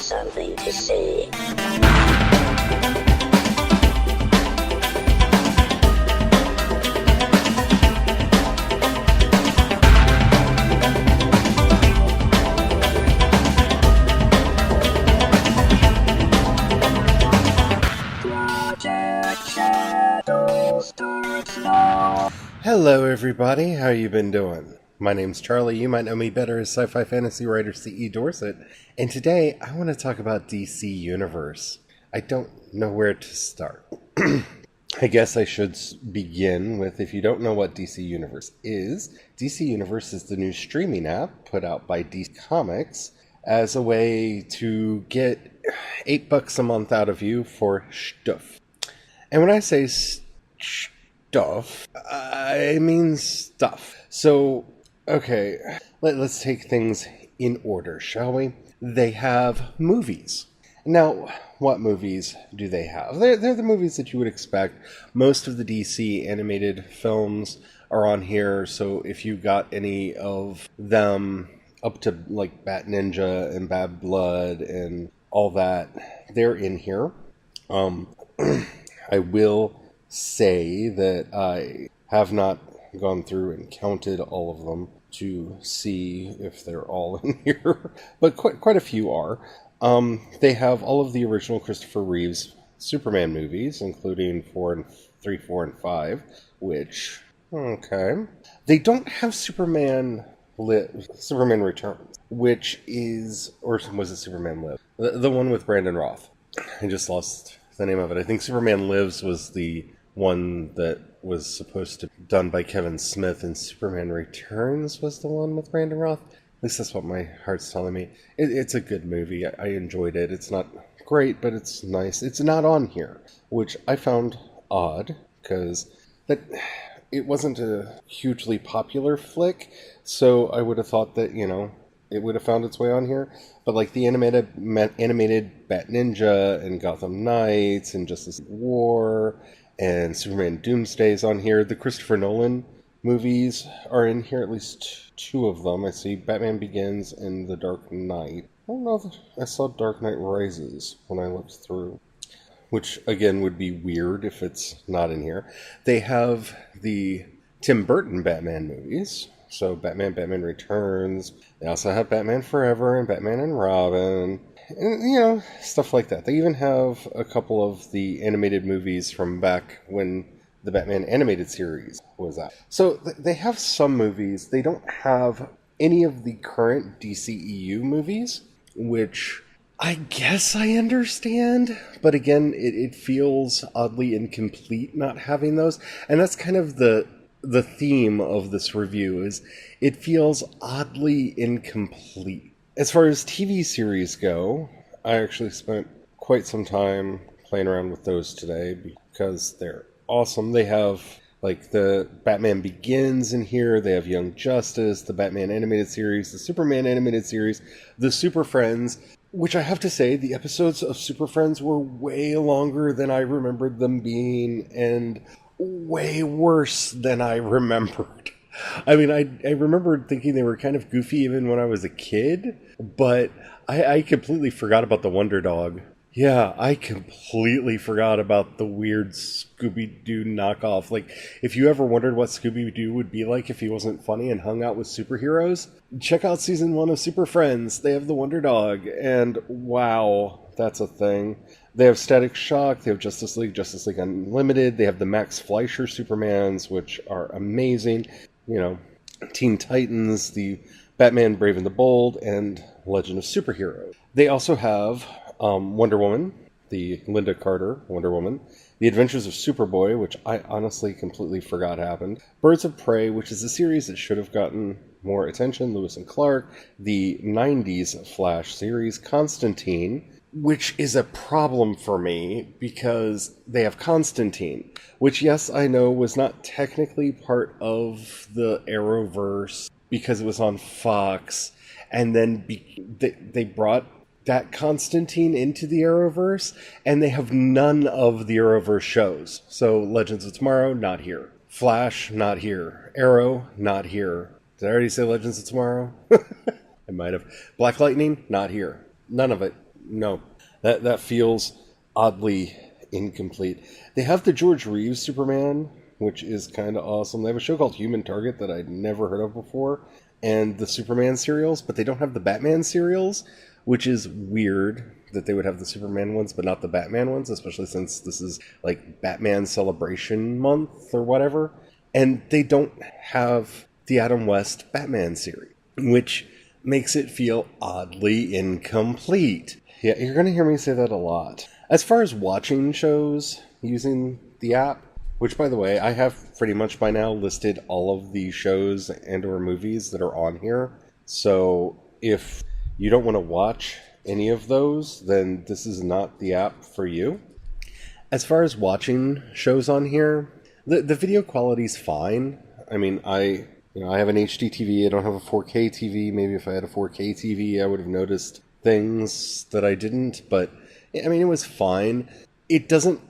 something to say. Hello everybody, how you been doing? My name's Charlie, you might know me better as sci-fi fantasy writer C.E. Dorset, and today I want to talk about DC Universe. I don't know where to start. I guess I should begin with, if you don't know what DC Universe is the new streaming app put out by DC Comics as a way to get $8 a month out of you for stuff. And when I say stuff, I mean stuff. So, okay, let's take things in order, shall we? They have movies. Now, what movies do they have? They're the movies that you would expect. Most of the DC animated films are on here, so if you got any of them up to like Bat Ninja and Bad Blood and all that, they're in here. I will say that I have not gone through and counted all of them to see if they're all in here, but quite a few are. They have all of the original Christopher Reeves Superman movies, including 3, 4, and 5, which, okay. They don't have Superman Returns, which is, or was it Superman Live? The one with Brandon Roth. I just lost the name of it. I think Superman Lives was the one that was supposed to be done by Kevin Smith, and Superman Returns was the one with Brandon Roth. At least that's what my heart's telling me. It's a good movie. I enjoyed it. It's not great, but it's nice. It's not on here, which I found odd, because it wasn't a hugely popular flick, so I would have thought that, it would have found its way on here. But like the animated Bat Ninja and Gotham Knights and Justice League War and Superman Doomsday's on here. The Christopher Nolan movies are in here, at least 2 of them. I see Batman Begins and The Dark Knight. I don't know if I saw Dark Knight Rises when I looked through, which again would be weird if it's not in here. They have the Tim Burton Batman movies. So Batman Returns. They also have Batman Forever and Batman and Robin. And, stuff like that. They even have a couple of the animated movies from back when the Batman animated series was out. So they have some movies. They don't have any of the current DCEU movies, which I guess I understand. But again, it feels oddly incomplete not having those. And that's kind of the theme of this review, is it feels oddly incomplete. As far as TV series go, I actually spent quite some time playing around with those today because they're awesome. They have like the Batman Begins in here, they have Young Justice, the Batman animated series, the Superman animated series, the Super Friends, which I have to say, the episodes of Super Friends were way longer than I remembered them being, and way worse than I remembered. I mean, I remembered thinking they were kind of goofy even when I was a kid, but I completely forgot about the Wonder Dog. Yeah, I completely forgot about the weird Scooby-Doo knockoff. Like, if you ever wondered what Scooby-Doo would be like if he wasn't funny and hung out with superheroes, check out season 1 of Super Friends. They have the Wonder Dog, and wow, that's a thing. They have Static Shock, they have Justice League Unlimited, they have the Max Fleischer Supermans, which are amazing. Teen Titans, the Batman Brave and the Bold, and Legend of Superhero. They also have Wonder Woman, the Linda Carter Wonder Woman, The Adventures of Superboy, which I honestly completely forgot happened, Birds of Prey, which is a series that should have gotten more attention, Lewis and Clark, the 90s Flash series, Constantine, which is a problem for me because they have Constantine, which, yes, I know was not technically part of the Arrowverse because it was on Fox, and then they brought that Constantine into the Arrowverse, and they have none of the Arrowverse shows. So Legends of Tomorrow, not here. Flash, not here. Arrow, not here. Did I already say Legends of Tomorrow? I might have. Black Lightning, not here. None of it. no, that feels oddly incomplete. They have the George Reeves Superman, which is kind of awesome. They have a show called Human Target that I'd never heard of before, and the Superman serials, but they don't have the Batman serials, which is weird that they would have the Superman ones but not the Batman ones, especially since this is like Batman Celebration Month or whatever. And they don't have the Adam West Batman series, which makes it feel oddly incomplete. Yeah, you're going to hear me say that a lot. As far as watching shows using the app, which, by the way, I have pretty much by now listed all of the shows and or movies that are on here. So if you don't want to watch any of those, then this is not the app for you. As far as watching shows on here, the video quality's fine. I mean, I have an HD TV. I don't have a 4K TV. Maybe if I had a 4K TV, I would have noticed things that I didn't. But I mean, it was fine. It doesn't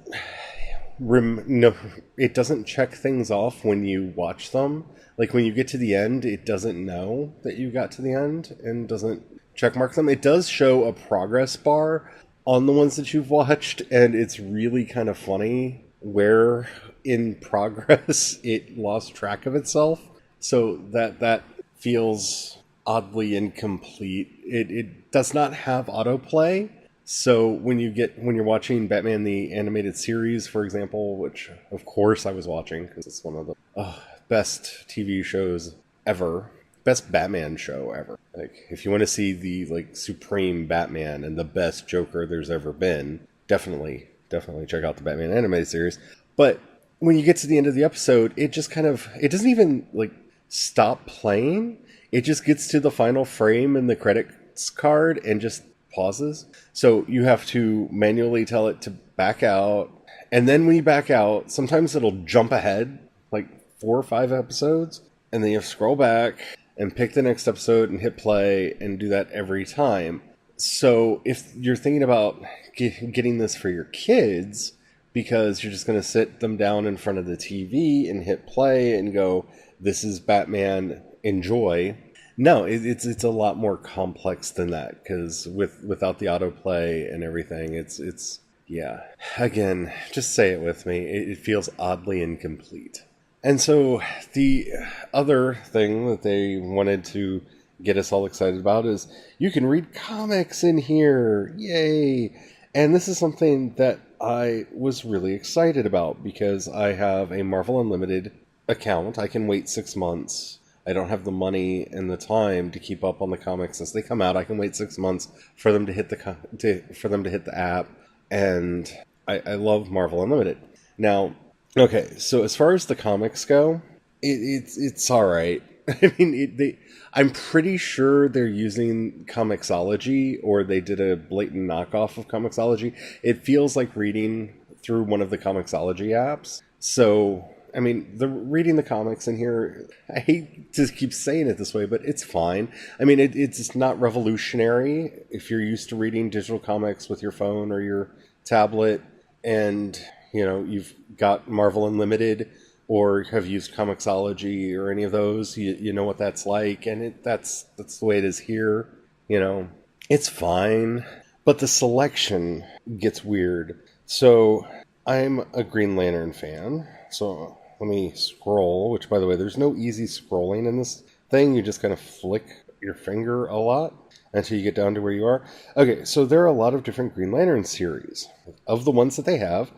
it doesn't check things off when you watch them. Like when you get to the end, it doesn't know that you got to the end and doesn't check mark them. It does show a progress bar on the ones that you've watched, and it's really kind of funny where in progress it lost track of itself. So that feels oddly incomplete. It does not have autoplay. So when you're watching Batman the Animated Series, for example, which of course I was watching because it's one of the best TV shows ever, best Batman show ever. Like if you want to see the like supreme Batman and the best Joker there's ever been, definitely check out the Batman Animated Series. But when you get to the end of the episode, it just it doesn't even like stop playing. It just gets to the final frame in the credits card and just pauses. So you have to manually tell it to back out. And then when you back out, sometimes it'll jump ahead like 4 or 5 episodes. And then you have to scroll back and pick the next episode and hit play and do that every time. So if you're thinking about getting this for your kids, because you're just going to sit them down in front of the TV and hit play and go, this is Batman, enjoy. No, it's a lot more complex than that, because without the autoplay and everything, it's yeah. Again, just say it with me. It feels oddly incomplete. And so the other thing that they wanted to get us all excited about is you can read comics in here. Yay! And this is something that I was really excited about because I have a Marvel Unlimited account. I can wait 6 months. I don't have the money and the time to keep up on the comics as they come out. I can wait 6 months for them to hit the app, and I love Marvel Unlimited. Now, okay, so as far as the comics go, it's all right. I mean, I'm pretty sure they're using Comixology, or they did a blatant knockoff of Comixology. It feels like reading through one of the Comixology apps. So, I mean, reading the comics in here, I hate to keep saying it this way, but it's fine. I mean, it's not revolutionary if you're used to reading digital comics with your phone or your tablet, and, you've got Marvel Unlimited, or have used Comixology or any of those, you know what that's like, and that's the way it is here. It's fine, but the selection gets weird. So I'm a Green Lantern fan, so let me scroll, which, by the way, there's no easy scrolling in this thing. You just kind of flick your finger a lot until you get down to where you are. Okay, so there are a lot of different Green Lantern series. Of the ones that they have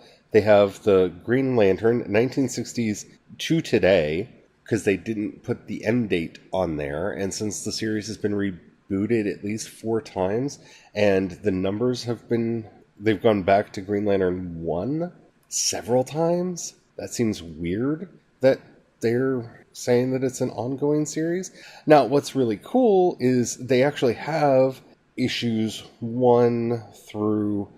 the Green Lantern 1960s to today, because they didn't put the end date on there, and since the series has been rebooted at least 4 times, and the numbers they've gone back to Green Lantern 1 several times. That seems weird that they're saying that it's an ongoing series. Now, what's really cool is they actually have issues 1 through,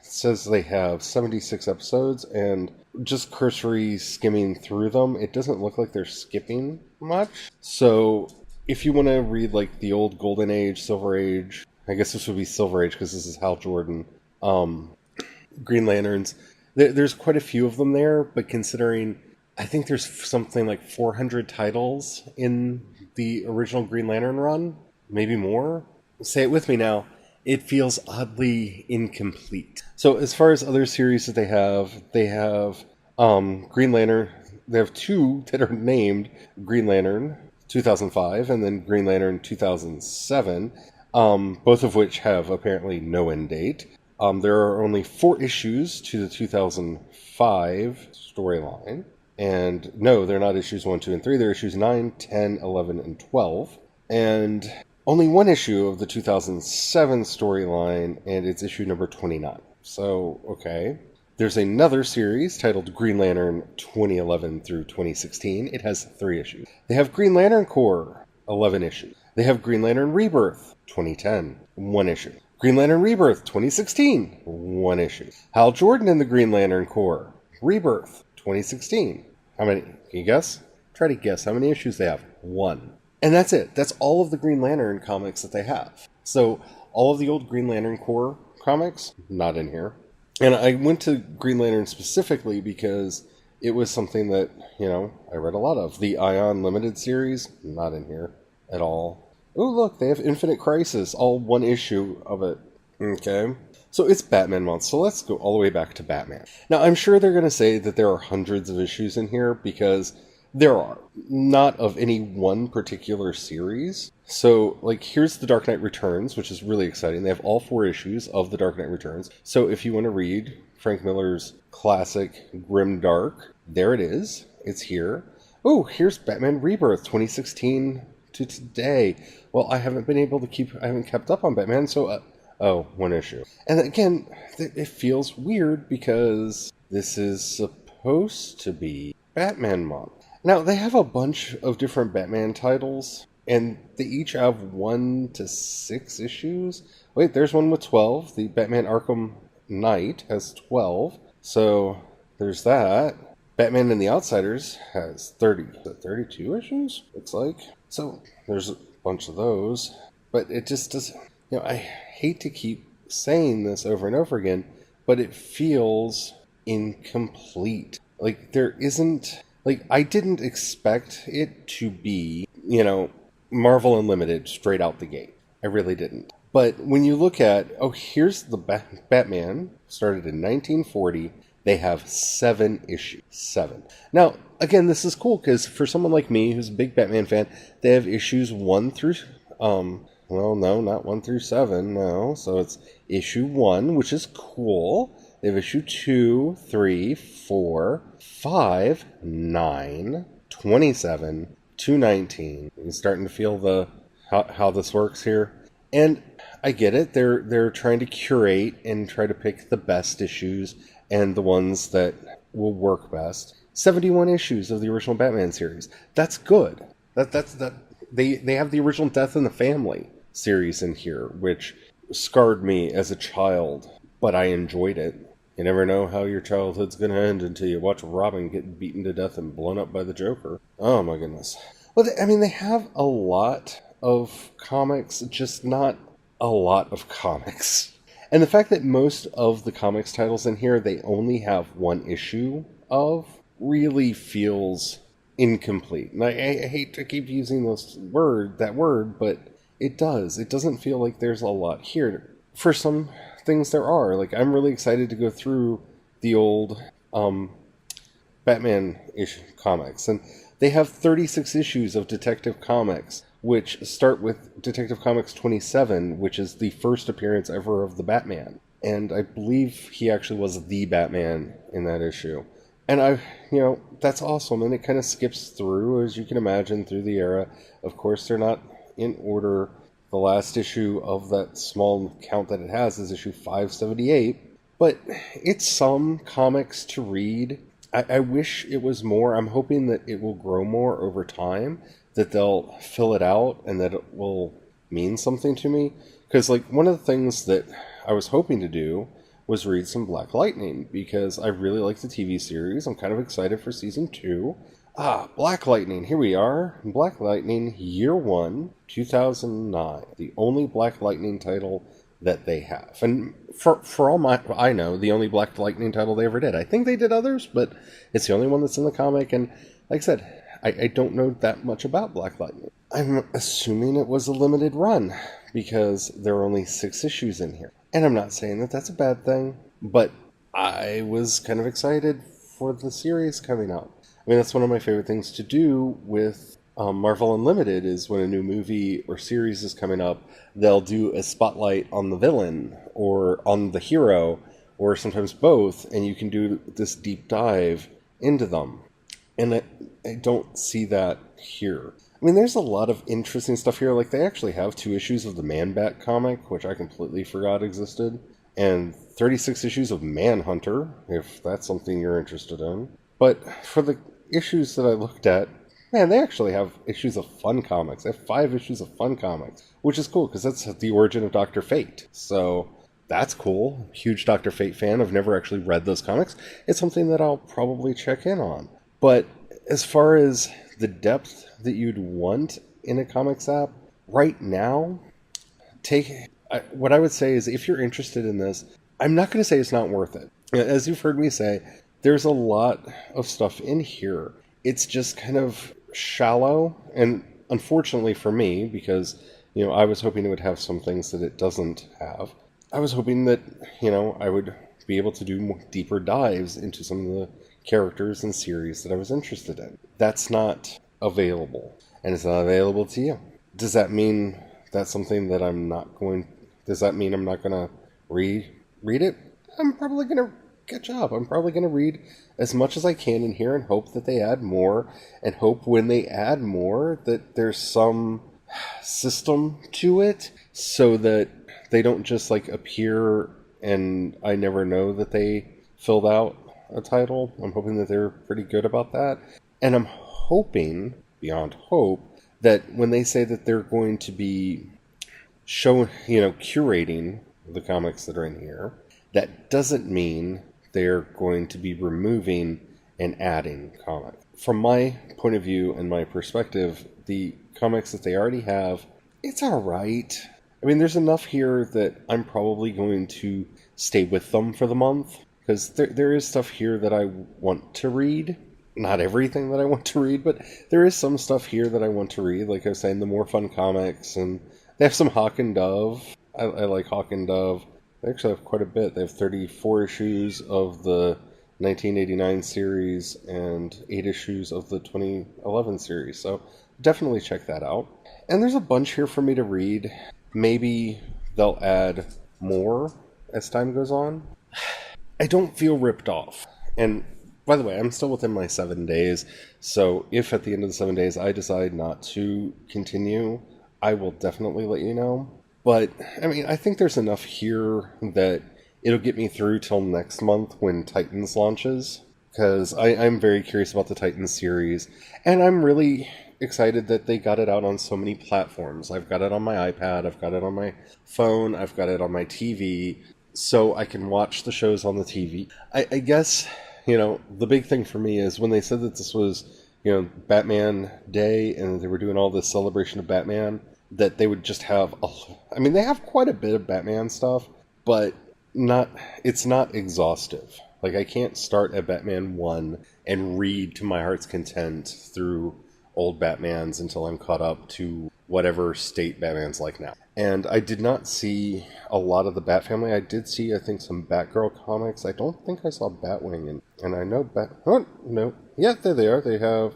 says they have 76 episodes, and just cursory skimming through them, it doesn't look like they're skipping much. So if you want to read like the old Golden Age, Silver Age, I guess this would be Silver Age because this is Hal Jordan, Green Lanterns, there's quite a few of them there, but considering I think there's something like 400 titles in the original Green Lantern run, maybe more. Say it with me now. it feels oddly incomplete. So as far as other series that they have Green Lantern. They have two that are named Green Lantern 2005 and then Green Lantern 2007, both of which have apparently no end date. There are only 4 issues to the 2005 storyline. And no, they're not issues 1, 2, and 3. They're issues 9, 10, 11, and 12. And only 1 issue of the 2007 storyline, and it's issue number 29. So, okay. There's another series titled Green Lantern 2011 through 2016. It has 3 issues. They have Green Lantern Corps, 11 issues. They have Green Lantern Rebirth, 2010, 1 issue. Green Lantern Rebirth, 2016, 1 issue. Hal Jordan and the Green Lantern Corps, Rebirth, 2016. How many? Can you guess? Try to guess how many issues they have. 1. And that's it. That's all of the Green Lantern comics that they have. So all of the old Green Lantern Corps comics, not in here. And I went to Green Lantern specifically because it was something that, I read a lot of. The Ion Limited series, not in here at all. Oh, look, they have Infinite Crisis, all 1 issue of it. Okay. So it's Batman month, so let's go all the way back to Batman. Now, I'm sure they're going to say that there are hundreds of issues in here because there are. Not of any one particular series. So, here's The Dark Knight Returns, which is really exciting. They have all 4 issues of The Dark Knight Returns. So if you want to read Frank Miller's classic Grim Dark, there it is. It's here. Oh, here's Batman Rebirth 2016 to today. Well, I haven't kept up on Batman, so, 1 issue. And again, it feels weird because this is supposed to be Batman month. Now, they have a bunch of different Batman titles, and they each have 1 to 6 issues. Wait, there's one with 12. The Batman Arkham Knight has 12. So, there's that. Batman and the Outsiders has 32 issues, looks like. So, there's a bunch of those. But it just doesn't... I hate to keep saying this over and over again, but it feels incomplete. There isn't... I didn't expect it to be, Marvel Unlimited straight out the gate. I really didn't. But when you look at, here's the Batman, started in 1940. They have 7 issues. 7. Now, again, this is cool because for someone like me who's a big Batman fan, they have issues 1 through, well, no, not 1 through 7, no. So it's issue 1, which is cool. They have issue 2, 3, 4, 5, 9, 27, 219. You're starting to feel how this works here. And I get it. They're trying to curate and try to pick the best issues and the ones that will work best. 71 issues of the original Batman series. That's good. They have the original Death in the Family series in here, which scarred me as a child, but I enjoyed it. You never know how your childhood's going to end until you watch Robin get beaten to death and blown up by the Joker. Oh my goodness. Well, they have a lot of comics, just not a lot of comics. And the fact that most of the comics titles in here, they only have 1 issue of, really feels incomplete. And I hate to keep using that word, but it does. It doesn't feel like there's a lot here. For some things there are. I'm really excited to go through the old Batman comics. And they have 36 issues of Detective Comics, which start with Detective Comics 27, which is the first appearance ever of the Batman. And I believe he actually was the Batman in that issue. And that's awesome. And it kind of skips through, as you can imagine, through the era. Of course, they're not in order. The last issue of that small count that it has is issue 578. But it's some comics to read. I wish it was more. I'm hoping that it will grow more over time, that they'll fill it out, and that it will mean something to me. Because, one of the things that I was hoping to do was read some Black Lightning, because I really like the TV series. I'm kind of excited for season 2. Black Lightning, here we are. Black Lightning, Year 1, 2009. The only Black Lightning title that they have. And for all I know, the only Black Lightning title they ever did. I think they did others, but it's the only one that's in the comic. And like I said, I don't know that much about Black Lightning. I'm assuming it was a limited run because there are only 6 issues in here. And I'm not saying that that's a bad thing, but I was kind of excited for the series coming out. I mean, that's one of my favorite things to do with Marvel Unlimited is when a new movie or series is coming up, they'll do a spotlight on the villain or on the hero or sometimes both, and you can do this deep dive into them. And I don't see that here. I mean, there's a lot of interesting stuff here. Like, they actually have 2 issues of the Man-Bat comic, which I completely forgot existed, and 36 issues of Manhunter, if that's something you're interested in. But for the issues that I looked at, man, they actually have issues of Fun Comics. They have 5 issues of Fun Comics, which is cool, because that's the origin of Dr. Fate. So that's cool. Huge Dr. Fate fan. I've never actually read those comics. It's something that I'll probably check in on. But as far as the depth that you'd want in a comics app, right now, what I would say is if you're interested in this, I'm not going to say it's not worth it. As you've heard me say, there's a lot of stuff in here. It's just kind of shallow, and unfortunately for me, because I was hoping it would have some things that it doesn't have. I was hoping that I would be able to do more deeper dives into some of the characters and series that I was interested in. That's not available, and it's not available to you. Does that mean that's something that I'm not going? Does that mean I'm not going to read it? I'm probably going to catch up. I'm probably going to read as much as I can in here and hope that they add more, and hope when they add more that there's some system to it so that they don't just appear and I never know that they filled out a title. I'm hoping that they're pretty good about that. And I'm hoping, beyond hope, that when they say that they're going to be curating the comics that are in here, that doesn't mean they're going to be removing and adding comics. From my point of view and my perspective, the comics that they already have, it's alright. I mean, there's enough here that I'm probably going to stay with them for the month, because there is stuff here that I want to read. Not everything that I want to read, but there is some stuff here that I want to read. Like I was saying, the More Fun Comics, and they have some Hawk and Dove. I like Hawk and Dove. They actually have quite a bit. They have 34 issues of the 1989 series and 8 issues of the 2011 series. So definitely check that out. And there's a bunch here for me to read. Maybe they'll add more as time goes on. I don't feel ripped off. And by the way, I'm still within my 7 days. So if at the end of the 7 days I decide not to continue, I will definitely let you know. But, I mean, I think there's enough here that it'll get me through till next month when Titans launches. Because I'm very curious about the Titans series. And I'm really excited that they got it out on so many platforms. I've got it on my iPad, I've got it on my phone, I've got it on my TV, so I can watch the shows on the TV. I guess, the big thing for me is when they said that this was, Batman Day, and they were doing all this celebration of Batman, that they would just have, they have quite a bit of Batman stuff, but it's not exhaustive. Like, I can't start at Batman 1 and read to my heart's content through old Batmans until I'm caught up to whatever state Batman's like now. And I did not see a lot of the Bat family. I did see, I think, some Batgirl comics. I don't think I saw Batwing, and I know no. Yeah, there they are. They have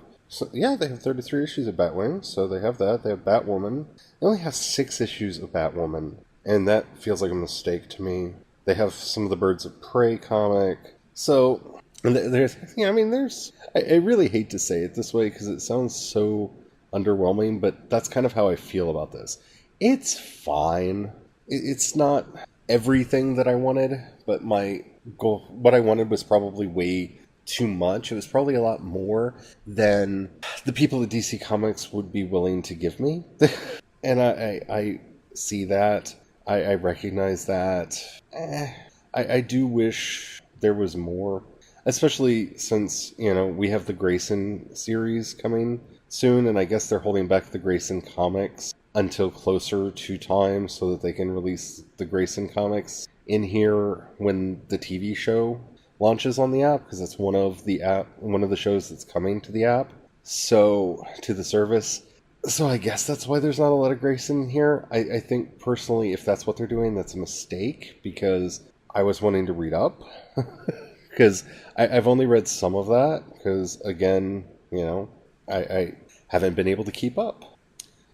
33 issues of Batwing, so they have that. They have Batwoman. They only have 6 issues of Batwoman, and that feels like a mistake to me. They have some of the Birds of Prey comic. So there's, I really hate to say it this way because it sounds so underwhelming, but that's kind of how I feel about this. It's fine. It's not everything that I wanted, but my goal, what I wanted was probably way too much. It was probably a lot more than the people at DC Comics would be willing to give me. And I see that. I recognize that. I do wish there was more. Especially since, we have the Grayson series coming soon, and I guess they're holding back the Grayson comics until closer to time so that they can release the Grayson comics in here when the TV show launches on the app, because it's one of the shows that's coming to the app, so to the service. So I guess that's why there's not a lot of Grayson here. I think personally, if that's what they're doing, that's a mistake because I was wanting to read up. Because I've only read some of that because, again, I haven't been able to keep up.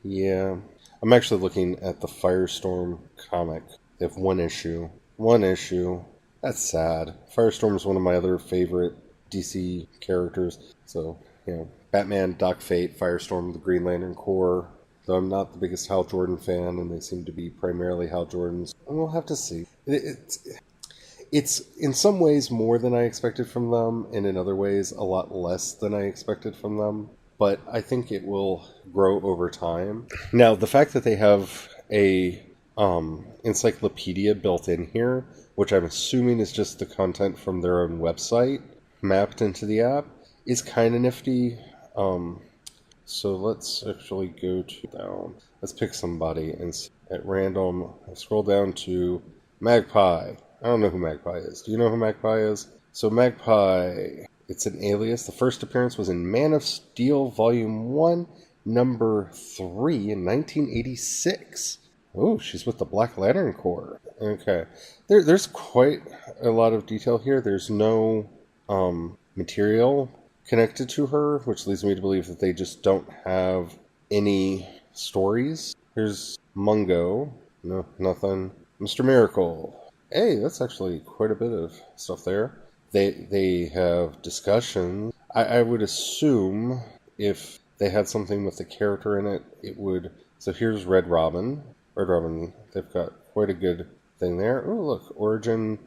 Yeah. I'm actually looking at the Firestorm comic. They have one issue. One issue. That's sad. Firestorm is one of my other favorite DC characters. So, Batman, Doc Fate, Firestorm, the Green Lantern Corps. Though I'm not the biggest Hal Jordan fan, and they seem to be primarily Hal Jordan's. We'll have to see. It's in some ways more than I expected from them, and in other ways a lot less than I expected from them. But I think it will grow over time. Now, the fact that they have a encyclopedia built in here, which I'm assuming is just the content from their own website mapped into the app, is kind of nifty. So let's actually go down. Let's pick somebody and at random. Scroll down to Magpie. I don't know who Magpie is. Do you know who Magpie is? So Magpie, it's an alias. The first appearance was in Man of Steel Volume 1, Number 3 in 1986. Oh, she's with the Black Lantern Corps. Okay. There's quite a lot of detail here. There's no material connected to her, which leads me to believe that they just don't have any stories. Here's Mungo. No, nothing. Mr. Miracle. Hey, that's actually quite a bit of stuff there. They have discussions. I would assume if they had something with the character in it, it would... So here's Red Robin. Red Robin, they've got quite a good thing there. Oh, look, origin,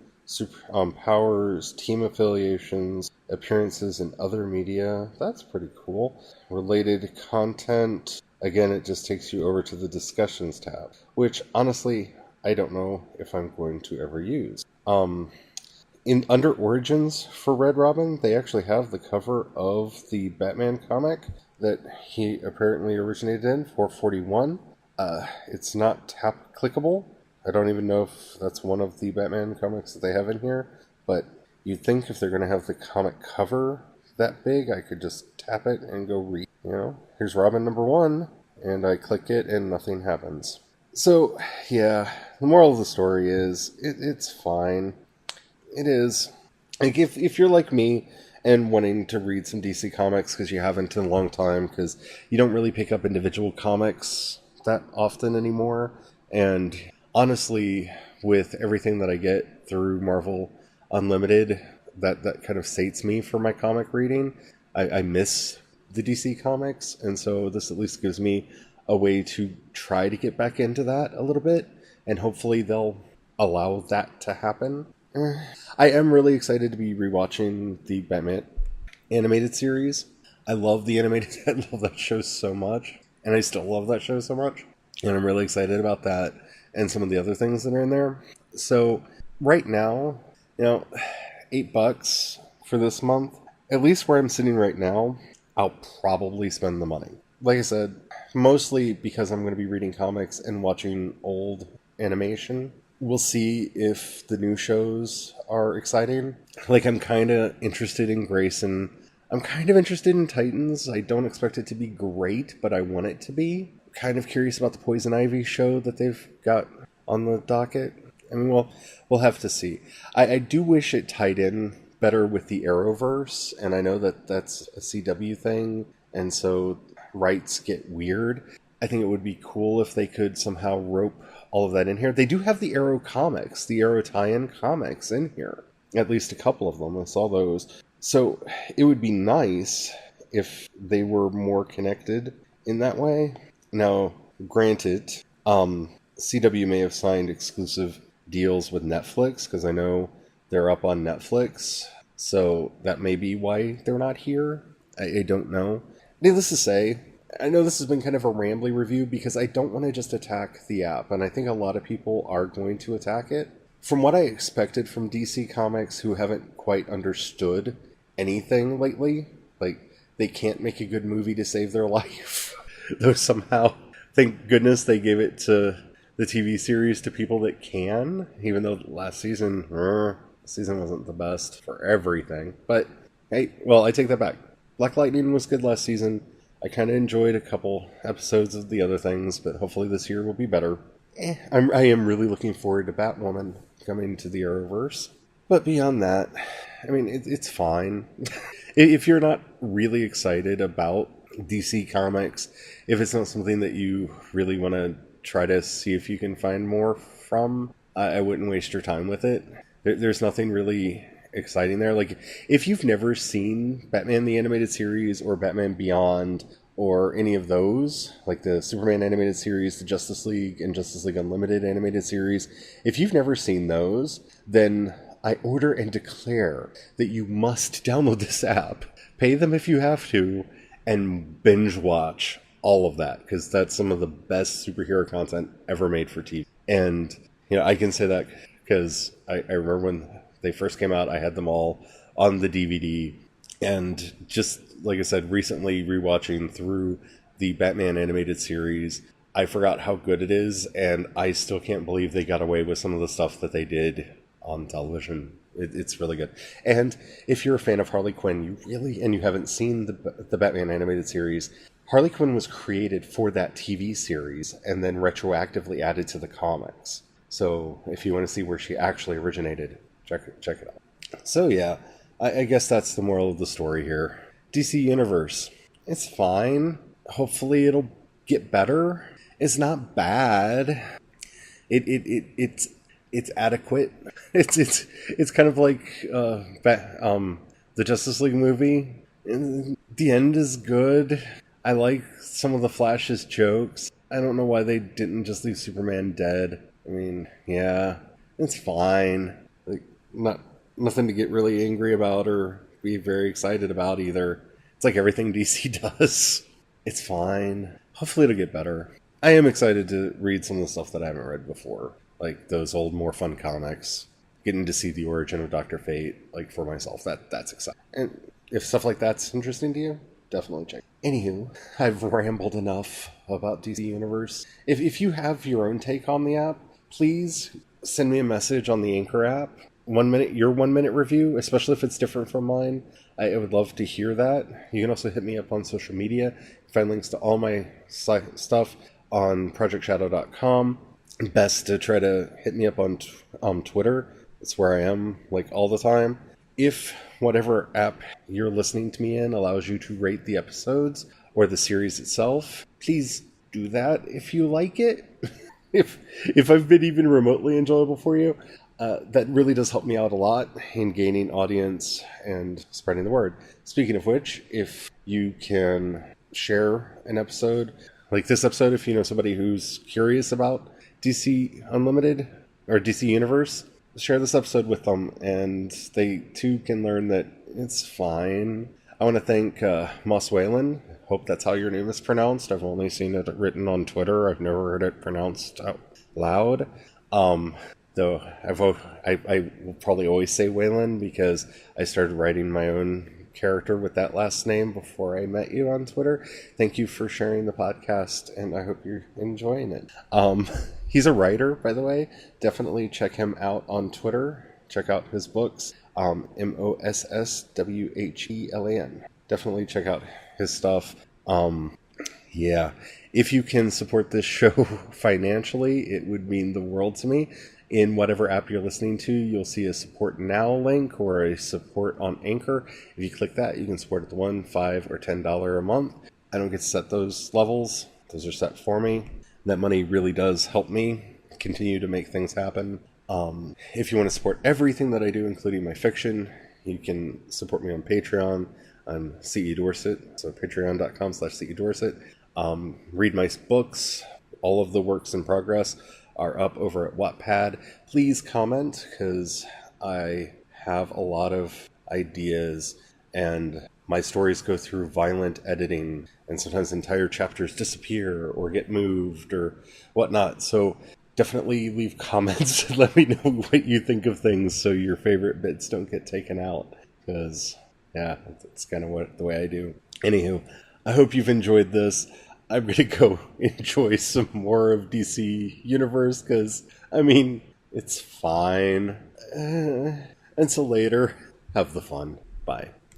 powers, team affiliations, appearances in other media. That's pretty cool. Related content. Again, it just takes you over to the discussions tab, which honestly, I don't know if I'm going to ever use. Under Origins for Red Robin, they actually have the cover of the Batman comic that he apparently originated in, 441. It's not tap clickable. I don't even know if that's one of the Batman comics that they have in here, but you'd think if they're going to have the comic cover that big, I could just tap it and go read. Here's Robin number 1, and I click it and nothing happens. So, yeah, the moral of the story is, it's fine. It is. Like, if you're like me and wanting to read some DC comics because you haven't in a long time, because you don't really pick up individual comics that often anymore, and honestly, with everything that I get through Marvel Unlimited, that kind of sates me for my comic reading. I miss the DC comics, and so this at least gives me a way to try to get back into that a little bit, and hopefully they'll allow that to happen. I am really excited to be rewatching the Batman animated series. I love that show so much, and I still love that show so much, and I'm really excited about that and some of the other things that are in there. So right now, $8 for this month, at least where I'm sitting right now, I'll probably spend the money. Like I said, mostly because I'm going to be reading comics and watching old animation. We'll see if the new shows are exciting. Like, I'm kind of interested in Grayson. I'm kind of interested in Titans. I don't expect it to be great, but I want it to be. Kind of curious about the Poison Ivy show that they've got on the docket. I mean, we'll have to see. I do wish it tied in better with the Arrowverse, and I know that that's a CW thing, and so rights get weird. I think it would be cool if they could somehow rope all of that in here. They do have the Arrow comics, the Arrow tie-in comics in here. At least a couple of them. I saw those. So it would be nice if they were more connected in that way. Now, granted, CW may have signed exclusive deals with Netflix, because I know they're up on Netflix. So that may be why they're not here. I don't know. Needless to say, I know this has been kind of a rambly review because I don't want to just attack the app, and I think a lot of people are going to attack it. From what I expected from DC Comics, who haven't quite understood anything lately, like, they can't make a good movie to save their life. Though somehow, thank goodness they gave it to the TV series to people that can, even though last season wasn't the best for everything. But, hey, well, I take that back. Black Lightning was good last season. I kind of enjoyed a couple episodes of the other things, but hopefully this year will be better. I am really looking forward to Batwoman coming to the Arrowverse. But beyond that, I mean, it's fine. If you're not really excited about DC Comics, if it's not something that you really want to try to see if you can find more from, I wouldn't waste your time with it. There's nothing really exciting there. Like, if you've never seen Batman the Animated Series or Batman Beyond or any of those, like the Superman Animated Series, the Justice League, and Justice League Unlimited Animated Series, if you've never seen those, then I order and declare that you must download this app, pay them if you have to, and binge watch all of that, because that's some of the best superhero content ever made for TV. And, you know, I can say that because I remember when they first came out, I had them all on the DVD, and just, like I said, recently rewatching through the Batman Animated Series, I forgot how good it is, and I still can't believe they got away with some of the stuff that they did on television. It's really good. And if you're a fan of Harley Quinn, and you haven't seen the Batman Animated Series, Harley Quinn was created for that TV series and then retroactively added to the comics. So if you want to see where she actually originated, check it out. So yeah, I guess that's the moral of the story here. DC Universe, it's fine. Hopefully it'll get better. It's not bad. It's adequate. It's kind of like the Justice League movie. The end is good. I like some of the Flash's jokes. I don't know why they didn't just leave Superman dead. I mean, yeah, it's fine. Like, nothing to get really angry about or be very excited about either. It's like everything DC does. It's fine. Hopefully it'll get better. I am excited to read some of the stuff that I haven't read before, like those old, more fun comics. Getting to see the origin of Dr. Fate, like, for myself, that's exciting. And if stuff like that's interesting to you, definitely check. Anywho, I've rambled enough about DC Universe. If you have your own take on the app, please send me a message on the Anchor app. Your 1 minute review, especially if it's different from mine. I would love to hear that. You can also hit me up on social media. Find links to all my stuff on projectshadow.com. Best to try to hit me up on Twitter. It's where I am, like, all the time. If whatever app you're listening to me in allows you to rate the episodes or the series itself, please do that if you like it. if I've been even remotely enjoyable for you, that really does help me out a lot in gaining audience and spreading the word. Speaking of which, if you can share an episode like this episode, if you know somebody who's curious about DC Unlimited or DC Universe, share this episode with them, and they too can learn that it's fine. I want to thank Moss Whalen. Hope that's how your name is pronounced. I've only seen it written on Twitter. I've never heard it pronounced out loud. Though I will probably always say Whalen because I started writing my own character with that last name before I met you on Twitter. Thank you for sharing the podcast, and I hope you're enjoying it. He's a writer, by the way. Definitely check him out on Twitter. Check out his books. Mosswhelan. Definitely check out his stuff. Yeah. If you can support this show financially, it would mean the world to me. In whatever app you're listening to, you'll see a support now link or a support on Anchor. If you click that, you can support at the $1, $5, or $10 a month. I don't get to set those levels. Those are set for me. That money really does help me continue to make things happen. If you want to support everything that I do, including my fiction, you can support me on Patreon. I'm C.E. Dorset, so patreon.com/C.E. Dorset. Read my books. All of the works in progress are up over at Wattpad. Please comment, because I have a lot of ideas, and my stories go through violent editing, and sometimes entire chapters disappear or get moved or whatnot. So definitely leave comments and let me know what you think of things so your favorite bits don't get taken out, because, yeah, that's kind of the way I do. Anywho, I hope you've enjoyed this. I'm going to go enjoy some more of DC Universe because, I mean, it's fine. Until later, have the fun. Bye.